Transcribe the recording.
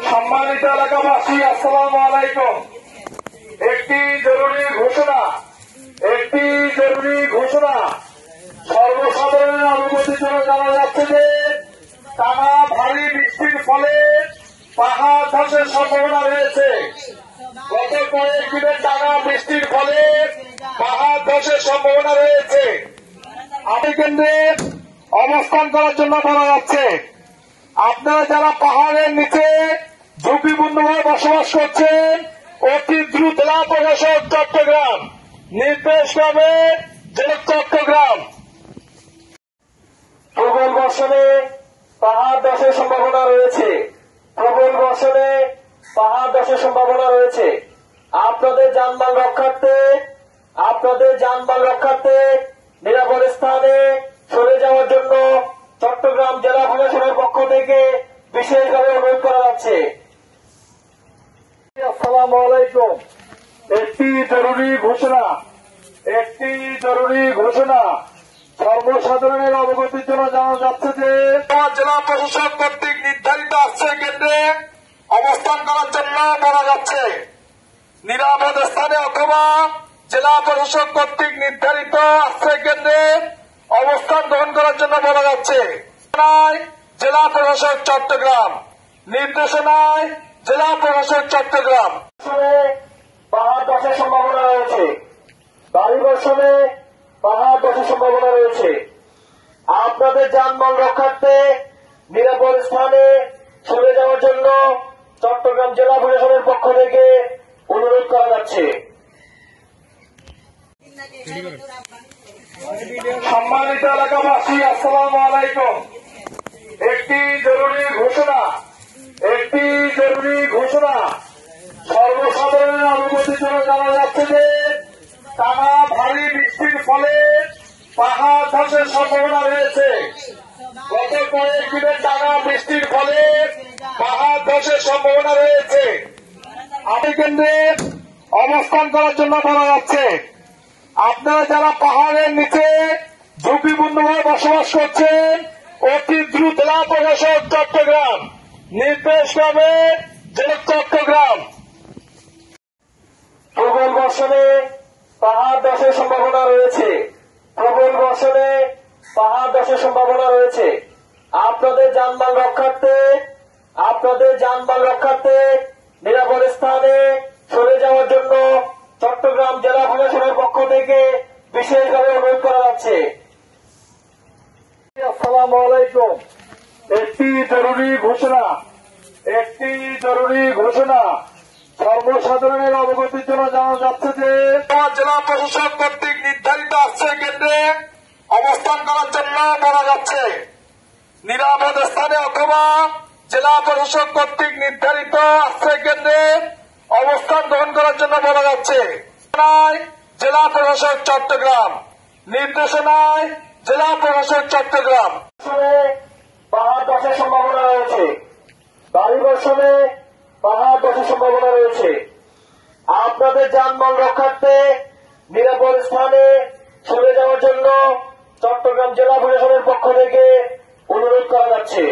সম্মানিত এলাকাবাসী, আসসালামু আলাইকুম। একটি জরুরি ঘোষণা সর্বসাধারণের অনুমতির জন্য জানা যাচ্ছে যে টানা ভারী বৃষ্টির ফলে পাহাড় ধসের সম্ভাবনা রয়েছে। গত কয়েকদিনের টানা বৃষ্টির ফলে পাহাড় ধসের সম্ভাবনা রয়েছে। আপনি কেন্দ্রে অবস্থান করার জন্য বলা যাচ্ছে। আপনারা যারা পাহাড়ের নিচে ঝুঁকিপূর্ণভাবে বসবাস করছেন, অতি দ্রুত জেলা প্রশাসক চট্টগ্রাম নির্দেশ পাবে চট্টগ্রাম প্রবল বর্ষণে পাহাড় ধসের সম্ভাবনা রয়েছে। আপনাদের যানবাহন রক্ষার্থে নিরাপদ স্থানে সরে যাওয়ার জন্য চট্টগ্রাম জেলা প্রশাসনের পক্ষ থেকে বিশেষভাবে অনুরোধ করা যাচ্ছে। আসসালামু আলাইকুম। একটি জরুরি ঘোষণা সর্বসাধারণের অবগতির জন্য জানা যাচ্ছে যে জেলা প্রশাসক কর্তৃক নির্ধারিত আশ্রয় কেন্দ্রে অবস্থান করার জন্য বলা যাচ্ছে। নিরাপদ স্থানে অথবা জেলা প্রশাসক কর্তৃক নির্ধারিত আশ্রয় কেন্দ্রে অবস্থান গ্রহণ করার জন্য বলা যাচ্ছে। জেলা প্রশাসক চট্টগ্রাম নির্দেশনায় জেলা প্রশাসক চট্টগ্রাম পাহাড় ধসের সম্ভাবনা রয়েছে। ভারী বর্ষণে পাহাড় ধসের সম্ভাবনা রয়েছে। আপনাদের যানবাহন রক্ষার্থে নিরাপদ স্থানে সরে যাওয়ার জন্য চট্টগ্রাম জেলা প্রশাসনের পক্ষ থেকে অনুরোধ করা যাচ্ছে। সম্মানিত এলাকাবাসী, আসসালামু আলাইকুম। একটি জরুরি ঘোষণা সর্বসাধারণের অনুমতির জন্য জানা যাচ্ছে যে টানা ভারী বৃষ্টির ফলে পাহাড় ধসের সম্ভাবনা রয়েছে। গত কয়েকদিনের টানা বৃষ্টির ফলে পাহাড় ধসের সম্ভাবনা রয়েছে। আপনি কেন্দ্রে অবস্থান করার জন্য বলা যাচ্ছে। আপনারা যারা পাহাড়ের নিচে ঝুঁকিপূর্ণভাবে বসবাস করছেন, অতি দ্রুত জেলা প্রশাসক চট্টগ্রাম নির্দেশ পাবে চট্টগ্রাম প্রবল বর্ষণে পাহাড় ধসের সম্ভাবনা রয়েছে। আপনাদের যানবাহন রক্ষার্থে নিরাপদ স্থানে সরে যাওয়ার জন্য চট্টগ্রাম জেলা প্রশাসনের পক্ষ থেকে বিশেষভাবে অনুরোধ করা যাচ্ছে। আসসালামু আলাইকুম। একটি জরুরি ঘোষণা সর্বসাধারণের অবগতির জন্য জানা যাচ্ছে যে জেলা প্রশাসক কর্তৃক নির্ধারিত আশ্রয় কেন্দ্রে অবস্থান করার জন্য বলা যাচ্ছে। নিরাপদ স্থানে অথবা জেলা প্রশাসক কর্তৃক নির্ধারিত আশ্রয় কেন্দ্রে অবস্থান গ্রহণ করার জন্য বলা যাচ্ছে। জেলা প্রশাসক চট্টগ্রাম নির্দেশনায় জেলা প্রশাসক চট্টগ্রাম পাহাড় ধসের সম্ভাবনা রয়েছে। ভারী বর্ষণে পাহাড় ধসের সম্ভাবনা রয়েছে। আপনাদের যানবাহন রক্ষার্থে নিরাপদ স্থানে সরে যাওয়ার জন্য চট্টগ্রাম জেলা প্রশাসনের পক্ষ থেকে অনুরোধ করা যাচ্ছে।